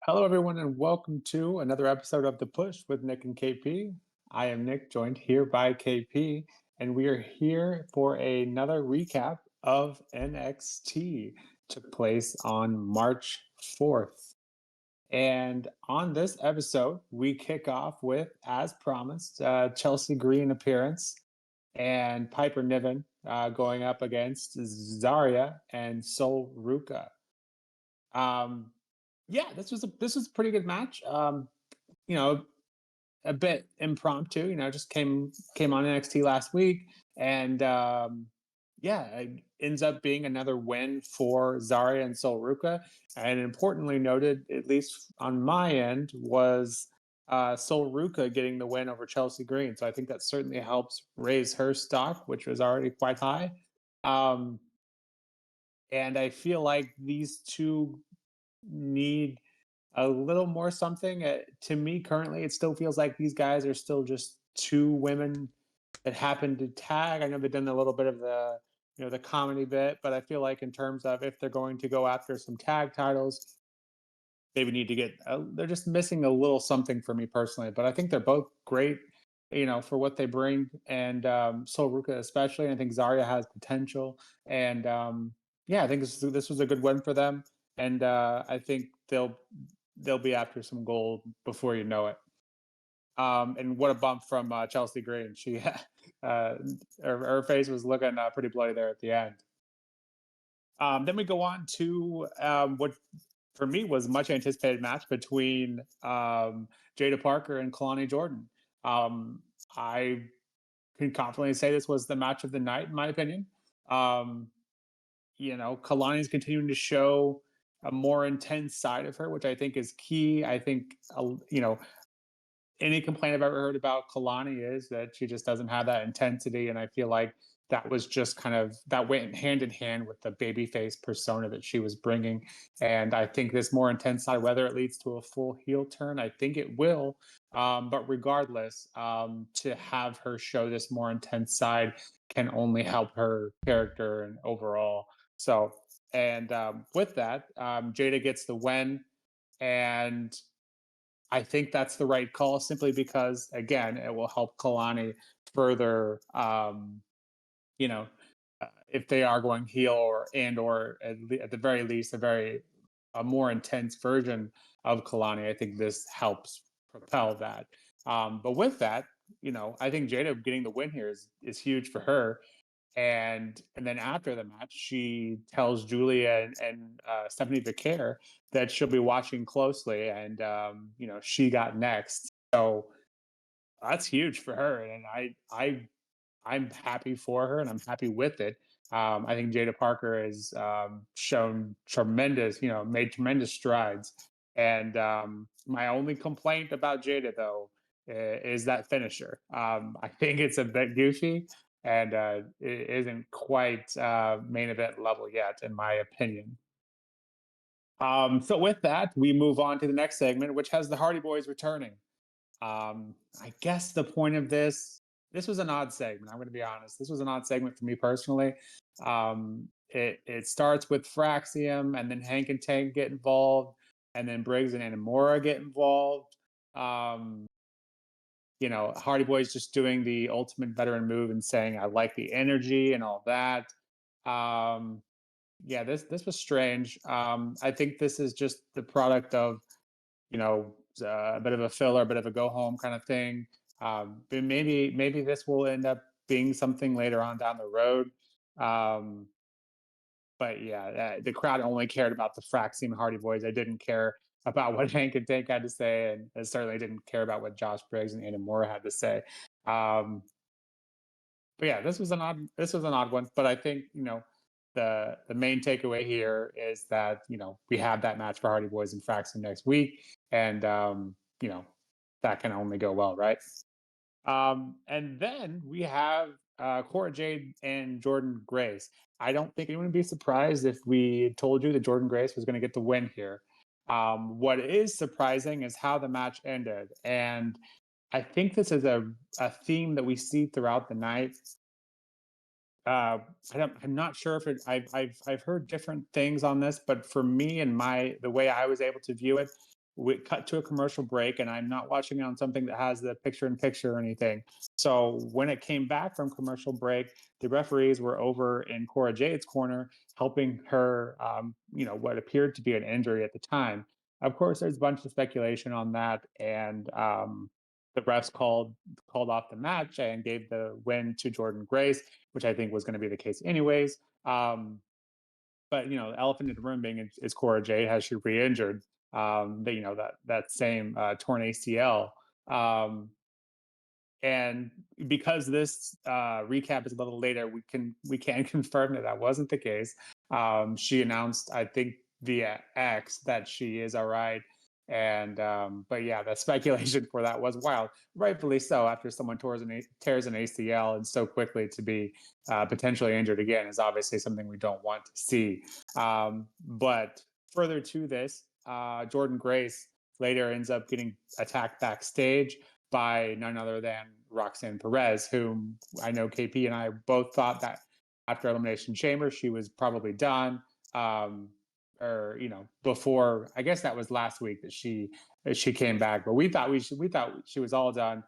Hello, everyone, and welcome to another episode of The Push with Nick and KP. I am Nick, joined here by KP, and we are here for another recap of NXT. Took place on March 4th. And on this episode, we kick off with, as promised, Chelsea Green appearance and Piper Niven going up against Zarya and Sol Ruka. Um, yeah, this was a pretty good match. You know, a bit impromptu. Just came on NXT last week, and yeah, it ends up being another win for Zarya and Sol Ruka. And importantly noted, at least on my end, was Sol Ruka getting the win over Chelsea Green. So I think that certainly helps raise her stock, which was already quite high. Um, and I feel like these two need a little more something. To me, currently, it still feels like these guys are still just two women that happen to tag. I know they've done a little bit of the comedy bit, but I feel like in terms of if they're going to go after some tag titles, they would need to get. They're just missing a little something for me personally. But I think they're both great, for what they bring, and Sol Ruka especially. And I think Zarya has potential, and yeah, I think this was a good win for them, and I think they'll be after some gold before you know it. And what a bump from Chelsea Green. She her face was looking pretty bloody there at the end. Then we go on to what for me was a much anticipated match between Jada Parker and Kalani Jordan. I can confidently say this was the match of the night, in my opinion. Um, Kalani's continuing to show a more intense side of her, which I think is key. I think, any complaint I've ever heard about Kalani is that she just doesn't have that intensity. And I feel like that was just kind of that went hand in hand with the babyface persona that she was bringing. And I think this more intense side, whether it leads to a full heel turn, I think it will. But regardless, to have her show this more intense side can only help her character and overall. So, and with that, Jada gets the win. And I think that's the right call simply because, again, it will help Kalani further, you know, if they are going heel or at the very least, a more intense version of Kalani. I think this helps propel that. But with that, I think Jada getting the win here is huge for her. And then after the match, she tells Julia and Stephanie Vicaire that she'll be watching closely, and she got next. So that's huge for her, and I'm happy for her, and I'm happy with it. I think Jada Parker has shown tremendous, made tremendous strides. And my only complaint about Jada, though, is that finisher. I think it's a bit goofy, and it isn't quite main event level yet, in my opinion. So with that, we move on to the next segment, which has the Hardy Boys returning. I guess the point of this was an odd segment. I'm going to be honest. This was an odd segment for me personally. It starts with Fraxium, and then Hank and Tank get involved, and then Briggs and Anamora get involved. Um, Hardy Boy's just doing the ultimate veteran move and saying, "I like the energy" and all that. Yeah, this was strange. I think this is just the product of a bit of a filler, a bit of a go home kind of thing. But maybe this will end up being something later on down the road. Um, but yeah, the crowd only cared about the Fraxine Hardy Boys. They didn't care about what Hank and Tank had to say, and they certainly didn't care about what Josh Briggs and Anna Moore had to say. But yeah, this was an odd one. But I think the main takeaway here is that we have that match for Hardy Boys and Fraxon next week, and that can only go well, right? And then we have Cora Jade and Jordan Grace. I don't think anyone would be surprised if we told you that Jordan Grace was going to get the win here. What is surprising is how the match ended, and I think this is a theme that we see throughout the night. I'm not sure if it. I've heard different things on this, but for me and the way I was able to view it we cut to a commercial break, and I'm not watching it on something that has the picture-in-picture or anything. So when it came back from commercial break, the referees were over in Cora Jade's corner, helping her, what appeared to be an injury at the time. Of course, there's a bunch of speculation on that, and the refs called off the match and gave the win to Jordan Grace, which I think was going to be the case anyways. But the elephant in the room being is Cora Jade, has she re-injured that same torn ACL. And because this recap is a little later, we can confirm that wasn't the case. She announced, I think, via X that she is all right. And but yeah, the speculation for that was wild, rightfully so. After someone tears an ACL and so quickly to be potentially injured again is obviously something we don't want to see. But further to this, Jordan Grace later ends up getting attacked backstage by none other than Roxanne Perez, whom I know KP and I both thought that after Elimination Chamber she was probably done. Or before, I guess that was last week that she came back, but we thought she was all done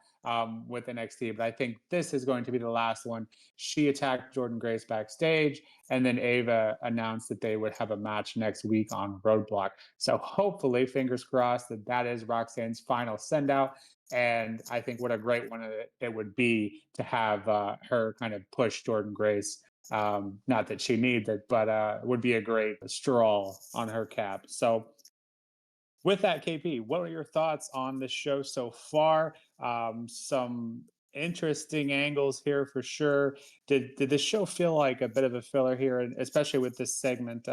with NXT. But I think this is going to be the last one. She attacked Jordan Grace backstage, and then Ava announced that they would have a match next week on Roadblock. So hopefully, fingers crossed, that is Roxanne's final send out. And I think what a great one it would be to have her kind of push Jordan Grace. Not that she needs it, but it would be a great straw on her cap. So with that, KP, what are your thoughts on the show so far? Some interesting angles here for sure. Did this show feel like a bit of a filler here, and especially with this segment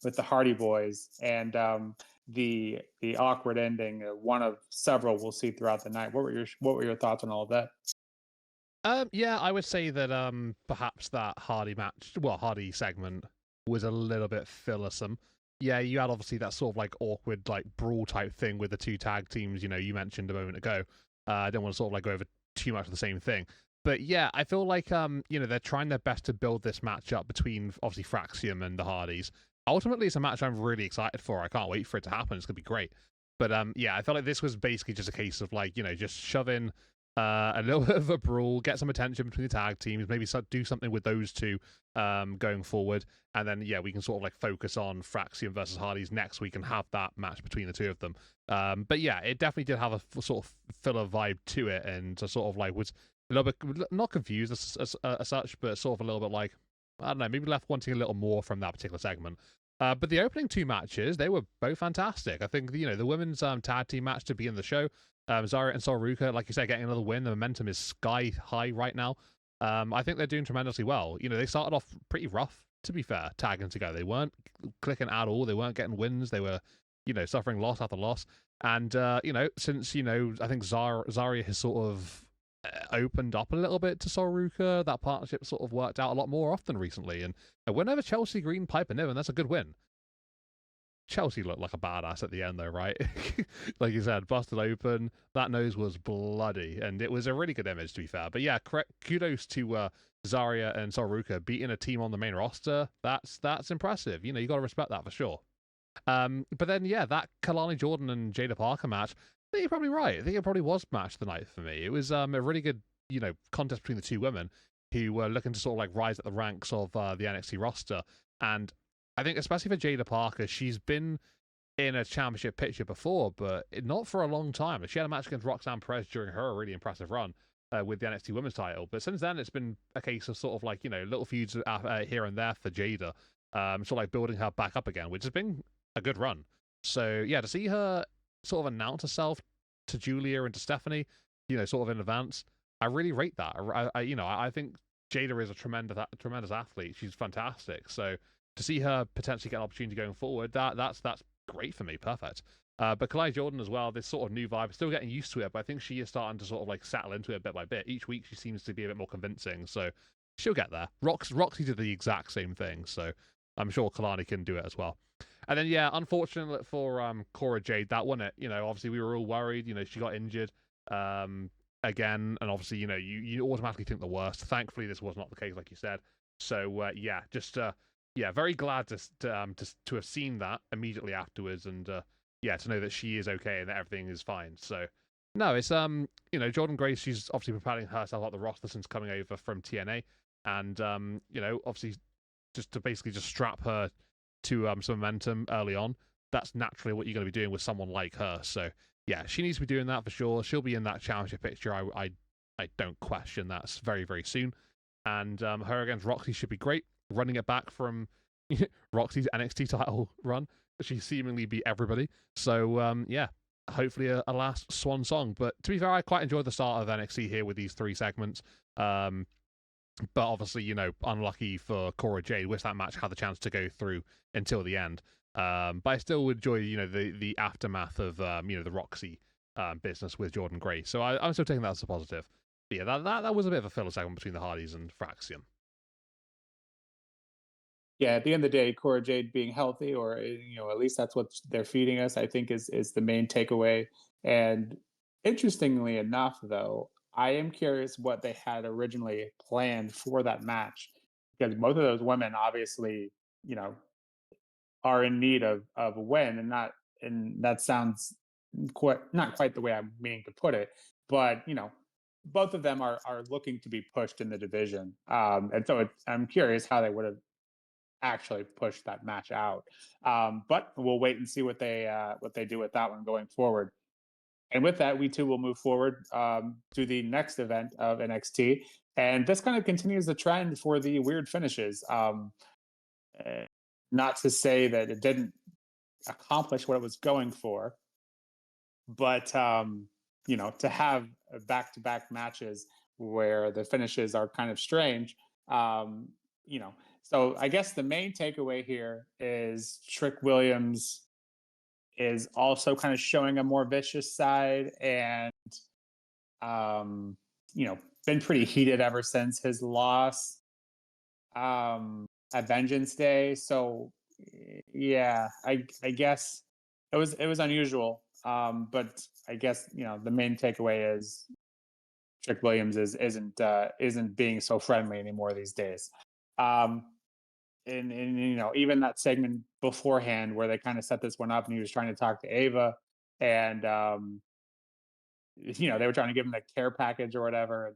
with the Hardy Boys and the awkward ending, one of several we'll see throughout the night? What were your thoughts on all of that? Yeah, I would say that perhaps that Hardy segment was a little bit fillersome. Yeah, you had obviously that sort of like awkward like brawl type thing with the two tag teams, you mentioned a moment ago. I don't want to sort of like go over too much of the same thing. But yeah, I feel like they're trying their best to build this match up between obviously Fraxium and the Hardys. Ultimately, it's a match I'm really excited for. I can't wait for it to happen. It's gonna be great. But yeah, I felt like this was basically just a case of like, just shove in a little bit of a brawl, get some attention between the tag teams, maybe do something with those two going forward, and then yeah, we can sort of like focus on Fraxium versus Hardys next week and have that match between the two of them. But yeah, it definitely did have a sort of filler vibe to it, and sort of like was a little bit not confused as such, but sort of a little bit like, I don't know, maybe left wanting a little more from that particular segment. But the opening two matches, they were both fantastic. I think the women's tag team match to begin the show, Zarya and Soruka, like you said, getting another win. The momentum is sky high right now. I think they're doing tremendously well. They started off pretty rough, to be fair, tagging together. They weren't clicking at all. They weren't getting wins. They were, suffering loss after loss. And, since, I think Zarya has sort of opened up a little bit to Soruka, that partnership sort of worked out a lot more often recently. And whenever Chelsea Green, Piper Niven, that's a good win. Chelsea looked like a badass at the end, though, right? Like you said, busted open. That nose was bloody, and it was a really good image, to be fair. But yeah, kudos to Zarya and Soruka beating a team on the main roster. That's impressive. You got to respect that for sure. But then, yeah, that Kalani Jordan and Jada Parker match, I think you're probably right. I think it probably was match of the night for me. It was a really good, contest between the two women who were looking to sort of like rise at the ranks of the NXT roster. And I think especially for Jada Parker, she's been in a championship picture before, but not for a long time. She had a match against Roxanne Perez during her really impressive run with the NXT Women's title. But since then, it's been a case of sort of like, little feuds here and there for Jada, sort of like building her back up again, which has been a good run. So yeah, to see her sort of announce herself to Julia and to Stephanie, sort of in advance, I really rate that. I think Jada is a tremendous athlete. She's fantastic. So to see her potentially get an opportunity going forward, that's great for me. Perfect. But Kalani Jordan as well, this sort of new vibe, still getting used to it, but I think she is starting to sort of like settle into it bit by bit. Each week she seems to be a bit more convincing, so she'll get there. Roxy did the exact same thing, so I'm sure Kalani can do it as well. And then yeah, unfortunate for Cora Jade, that won it. Obviously we were all worried. She got injured again, and obviously you automatically think the worst. Thankfully this was not the case, like you said. So yeah, just yeah, very glad to have seen that immediately afterwards, and yeah, to know that she is okay and that everything is fine. So no, it's Jordan Grace. She's obviously preparing herself like the roster since coming over from TNA, and obviously just to basically just strap her to some momentum early on. That's naturally what you're going to be doing with someone like her. So yeah, she needs to be doing that for sure. She'll be in that championship picture. I don't question that very very soon. And her against Roxy should be great. Running it back from Roxy's NXT title run, she seemingly beat everybody. So yeah, hopefully a last swan song. But to be fair, I quite enjoyed the start of NXT here with these 3 segments. But obviously, unlucky for Cora Jade. Wish that match had the chance to go through until the end. But I still enjoy, the aftermath of, the Roxy business with Jordan Grace. So I'm still taking that as a positive. But yeah, that was a bit of a filler segment between the Hardys and Fraxium. Yeah, at the end of the day, Cora Jade being healthy, or at least that's what they're feeding us, I think is the main takeaway. And interestingly enough, though, I am curious what they had originally planned for that match, because both of those women obviously, you know, are in need of a win, and that sounds quite not quite the way I'm meaning to put it, but both of them are looking to be pushed in the division, and so I'm curious how they would have actually pushed that match out. But we'll wait and see what they do with that one going forward. And with that, we too will move forward to the next event of NXT, and this kind of continues the trend for the weird finishes. Uh, Not to say that it didn't accomplish what it was going for, but to have back-to-back matches where the finishes are kind of strange, um, you know. So I guess the main takeaway here is Trick Williams is also kind of showing a more vicious side, and um, been pretty heated ever since his loss at Vengeance Day. So yeah, I guess it was unusual. But I guess the main takeaway is Trick Williams isn't being so friendly anymore these days. Um, and even that segment beforehand where they kind of set this one up and he was trying to talk to Ava, and they were trying to give him the care package or whatever. And,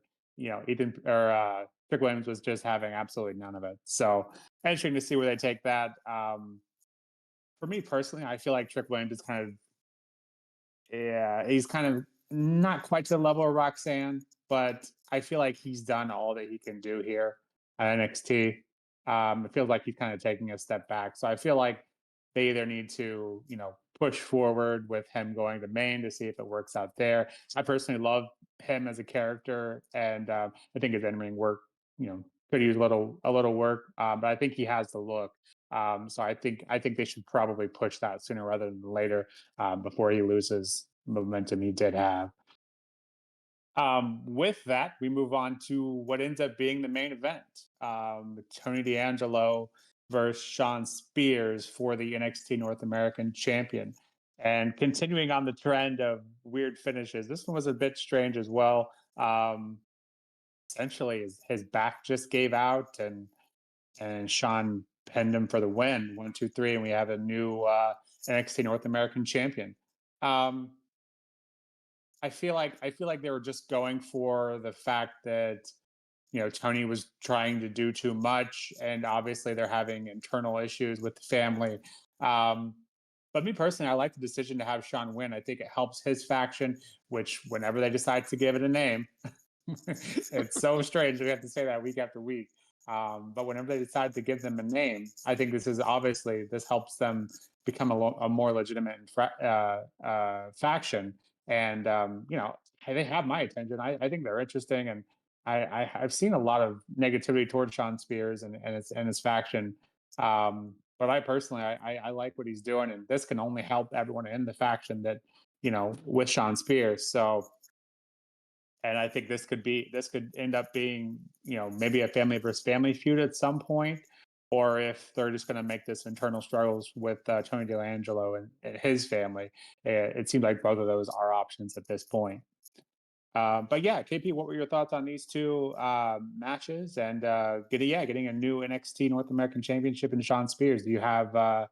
Ethan or Trick Williams was just having absolutely none of it. So interesting to see where they take that. For me personally, I feel like Trick Williams is kind of, yeah, he's kind of not quite to the level of Roxanne, but I feel like he's done all that he can do here at NXT. It feels like he's kind of taking a step back. So I feel like they either need to, push forward with him going to Maine to see if it works out there. I personally love him as a character, and I think his in-ring work, could use a little work. But I think he has the look. So I think they should probably push that sooner rather than later, before he loses momentum he did have. With that, we move on to what ends up being the main event: Tony D'Angelo versus Sean Spears for the NXT North American Champion. And continuing on the trend of weird finishes, this one was a bit strange as well. Essentially, his back just gave out, and Sean pinned him for the win. 1, 2, 3, and we have a new NXT North American champion. Um, I feel like they were just going for the fact that Tony was trying to do too much, and obviously they're having internal issues with the family. Um, but me personally, I like the decision to have Sean win. I think it helps his faction, which whenever they decide to give it a name, it's so strange we have to say that week after week. But whenever they decide to give them a name, I think this helps them become a more legitimate faction. And they have my attention. I think they're interesting, and I've seen a lot of negativity towards Sean Spears and his faction. But I personally, I like what he's doing, and this can only help everyone in the faction that with Sean Spears. So, and I think this could end up being maybe a family versus family feud at some point, or if they're just going to make this internal struggles with Tony D'Angelo and his family. It seems like both of those are options at this point. But yeah, KP, what were your thoughts on these two matches, and getting a new NXT North American Championship in Sean Spears? Do you have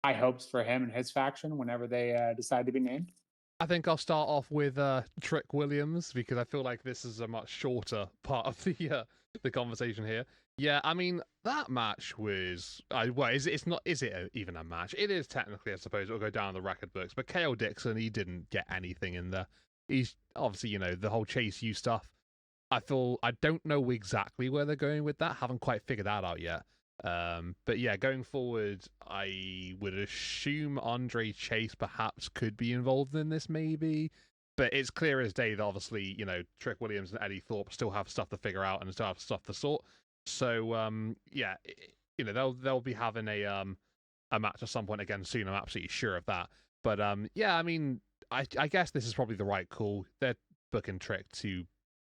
high hopes for him and his faction whenever they decide to be named? I think I'll start off with Trick Williams because I feel like this is a much shorter part of the conversation here. Yeah, I mean that match was well, it's not is it even a match? It is technically, I suppose. It'll go down in the record books. But KO Dixon, he didn't get anything in there. He's obviously the whole Chase U stuff. I don't know exactly where they're going with that. Haven't quite figured that out yet. But yeah, going forward, I would assume Andre Chase perhaps could be involved in this, maybe. But it's clear as day that obviously, Trick Williams and Eddie Thorpe still have stuff to figure out and still have stuff to sort. So yeah, they'll be having a match at some point again soon. I'm absolutely sure of that. But yeah, I mean, I guess this is probably the right call. They're booking Trick to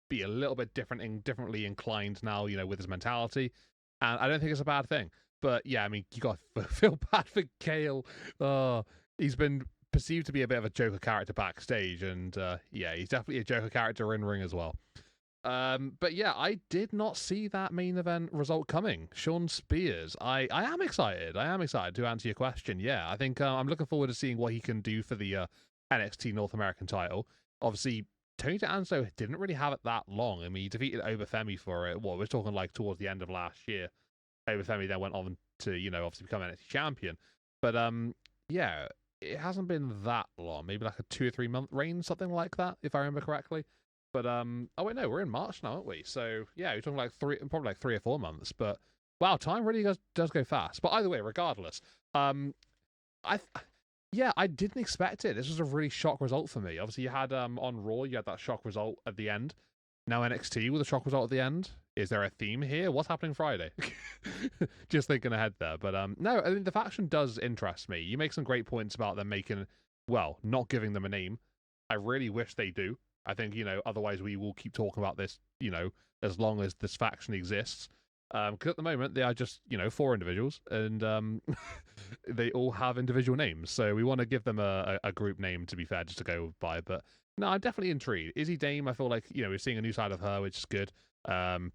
be a little bit differently inclined now, with his mentality. And I don't think it's a bad thing. But yeah, I mean, you got to feel bad for Kale. He's been perceived to be a bit of a Joker character backstage, and yeah, he's definitely a Joker character in ring as well. But yeah, I did not see that main event result coming. Sean Spears. I am excited. I am excited to answer your question. Yeah, I think I'm looking forward to seeing what he can do for the NXT North American title. Obviously, Tony D'Angelo didn't really have it that long. I mean, he defeated Obafemi for it. Well, we're talking like towards the end of last year. Obafemi then went on to, obviously become NXT champion. But yeah, it hasn't been that long. Maybe like a 2 or 3 month reign, something like that, if I remember correctly. But oh wait, no, we're in March now, aren't we? So yeah, we're talking like probably like 3 or 4 months. But wow, time really does go fast. But either way, regardless, I yeah, I didn't expect it. This was a really shock result for me. Obviously, you had on Raw, you had that shock result at the end. Now NXT with a shock result at the end. Is there a theme here? What's happening Friday? Just thinking ahead there. But no, I mean, the faction does interest me. You make some great points about them not giving them a name. I really wish they do. I think, otherwise we will keep talking about this, as long as this faction exists. Because at the moment they are just 4 individuals, and they all have individual names. So we want to give them a group name, to be fair, just to go by. But no, I'm definitely intrigued. Izzy Dame, I feel like we're seeing a new side of her, which is good. And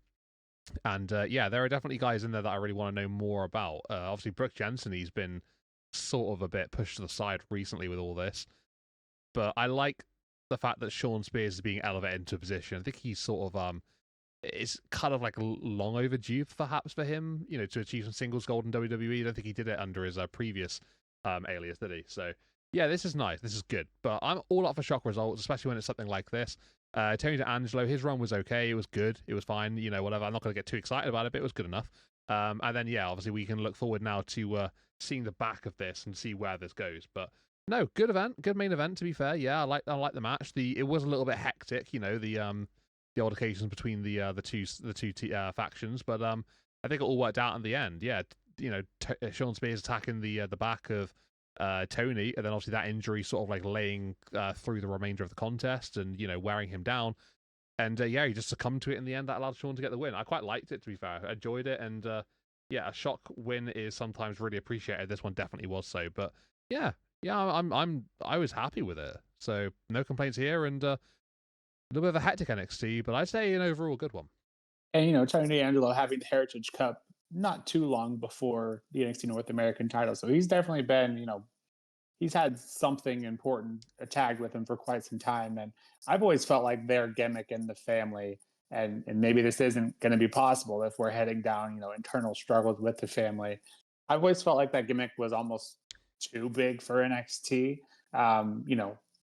yeah, there are definitely guys in there that I really want to know more about. Obviously, Brooke Jensen, he's been sort of a bit pushed to the side recently with all this, but I like the fact that Sean Spears is being elevated into a position. I think he's sort of it's kind of like long overdue, perhaps, for him, to achieve some singles gold in WWE. I don't think he did it under his previous alias, did he? So yeah, this is nice. This is good. But I'm all up for shock results, especially when it's something like this. Tony D'Angelo, his run was okay. It was good. It was fine. Whatever. I'm not going to get too excited about it, but it was good enough. And then, yeah, obviously we can look forward now to seeing the back of this and see where this goes. But no, good event, good main event. To be fair, yeah, I like the match. It was a little bit hectic, the altercations between the two factions, but I think it all worked out in the end. Yeah, Sean Spears attacking the back of Tony, and then obviously that injury sort of like laying through the remainder of the contest and wearing him down. And yeah, he just succumbed to it in the end. That allowed Sean to get the win. I quite liked it, to be fair. I enjoyed it, and yeah, a shock win is sometimes really appreciated. This one definitely was so. But yeah, I was happy with it. So no complaints here, and a little bit of a hectic NXT, but I'd say an overall good one. And Tony D'Angelo having the Heritage Cup not too long before the NXT North American title, so he's definitely been he's had something important tagged with him for quite some time. And I've always felt like their gimmick in the family, and maybe this isn't going to be possible if we're heading down, internal struggles with the family. I've always felt like that gimmick was almost too big for NXT.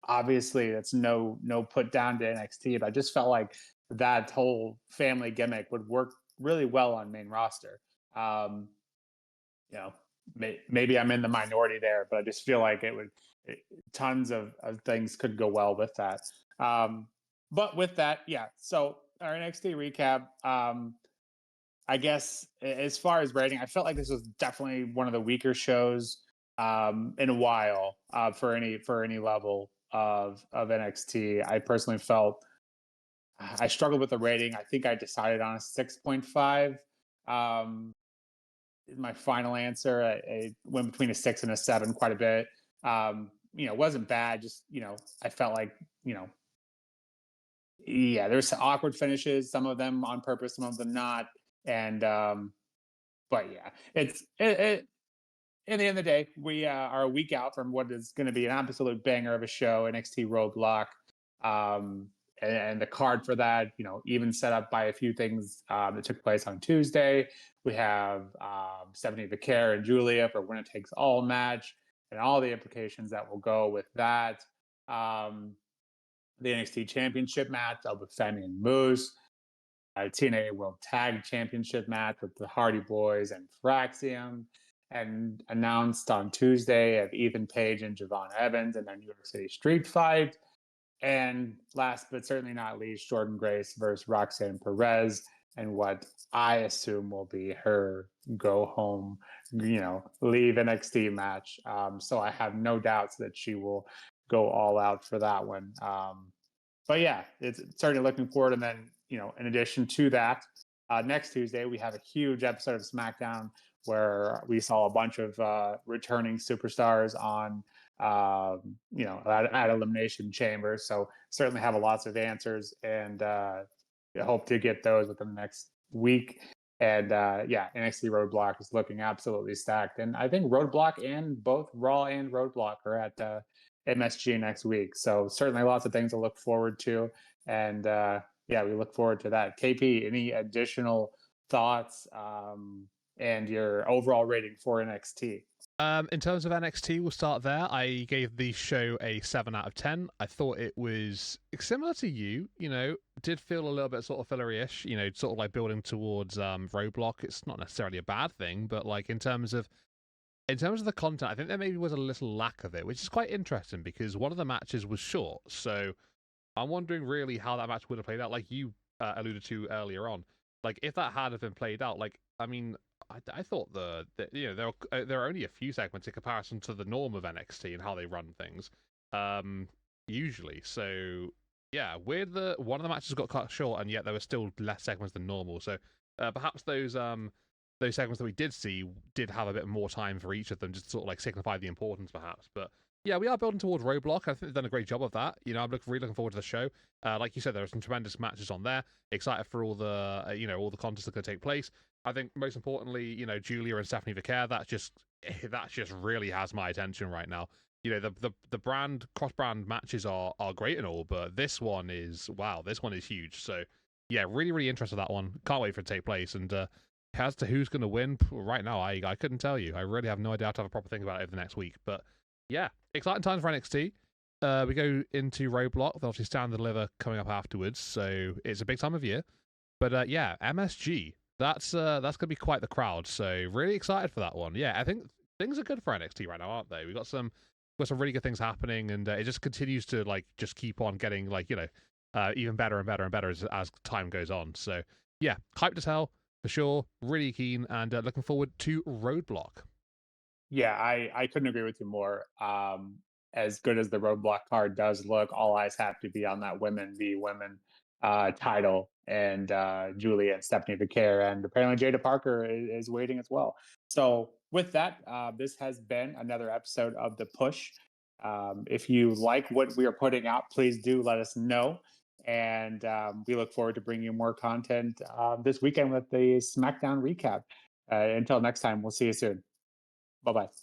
Obviously it's no put down to NXT, but I just felt like that whole family gimmick would work really well on main roster. Um, you know, maybe I'm in the minority there, but I just feel like tons of things could go well with that. But with that, yeah. So our NXT recap, I guess as far as rating, I felt like this was definitely one of the weaker shows in a while for any level of NXT. I personally felt I struggled with the rating. I think I decided on a 6.5. My final answer. I went between a 6 and a 7 quite a bit. It wasn't bad. Just I felt like yeah, there's some awkward finishes. Some of them on purpose, some of them not. And but yeah, in the end of the day, we are a week out from what is going to be an absolute banger of a show, NXT Roadblock. Um, and the card for that, even set up by a few things that took place on Tuesday. We have Stephanie Vicaire and Julia for Winner Takes All match and all the implications that will go with that. Um, the NXT Championship match with Femi and Moose. TNA World Tag Championship match with the Hardy Boys and Fraxium, and announced on Tuesday of Ethan Page and Javon Evans in their New York City street fight. And last but certainly not least, Jordan Grace versus Roxanne Perez, and what I assume will be her go home, leave NXT match. So I have no doubts that she will go all out for that one. But yeah, it's certainly looking forward. And then, in addition to that, next Tuesday, we have a huge episode of SmackDown where we saw a bunch of returning superstars on, at Elimination Chamber. So certainly have lots of answers, and hope to get those within the next week. And yeah, NXT Roadblock is looking absolutely stacked. And I think Roadblock and both Raw and Roadblock are at MSG next week. So certainly lots of things to look forward to. And yeah, we look forward to that. KP, any additional thoughts and your overall rating for NXT? In terms of NXT, we'll start there. I gave the show a 7 out of 10. I thought it was similar to you, did feel a little bit sort of fillery-ish, sort of like building towards Roadblock. It's not necessarily a bad thing, but like in terms of the content, I think there maybe was a little lack of it, which is quite interesting because one of the matches was short. So I'm wondering really how that match would have played out, like you alluded to earlier on. Like if that had have been played out, like I mean, I thought there are only a few segments in comparison to the norm of NXT and how they run things, usually. So yeah, weird that one of the matches got cut short and yet there were still less segments than normal. So perhaps those segments that we did see did have a bit more time for each of them, just to sort of like signify the importance, perhaps. But yeah, we are building towards Roadblock. I think they've done a great job of that. I'm really looking forward to the show. Like you said, there are some tremendous matches on there. Excited for all the all the contests that are going to take place. I think most importantly, Julia and Stephanie Vicaire. That just really has my attention right now. The brand cross brand matches are great and all, but this one is wow. This one is huge. So yeah, really interested in that one. Can't wait for it to take place. And as to who's going to win right now, I couldn't tell you. I really have no idea how to have a proper think about it over the next week. But yeah, exciting times for NXT. We go into Roadblock. There's obviously Stand and Deliver coming up afterwards, so it's a big time of year. But yeah, MSG. That's gonna be quite the crowd. So really excited for that one. Yeah, I think things are good for NXT right now, aren't they? We've got some really good things happening, and it just continues to like just keep on getting like even better and better and better as time goes on. So yeah, hyped as hell for sure. Really keen and looking forward to Roadblock. Yeah, I couldn't agree with you more. As good as the Roadblock card does look, all eyes have to be on that women v women title, and Julia and Stephanie Vicaire, and apparently Jada Parker is waiting as well. So with that, this has been another episode of The Push. If you like what we are putting out, please do let us know. And we look forward to bringing you more content this weekend with the SmackDown recap. Until next time, we'll see you soon. Bye bye.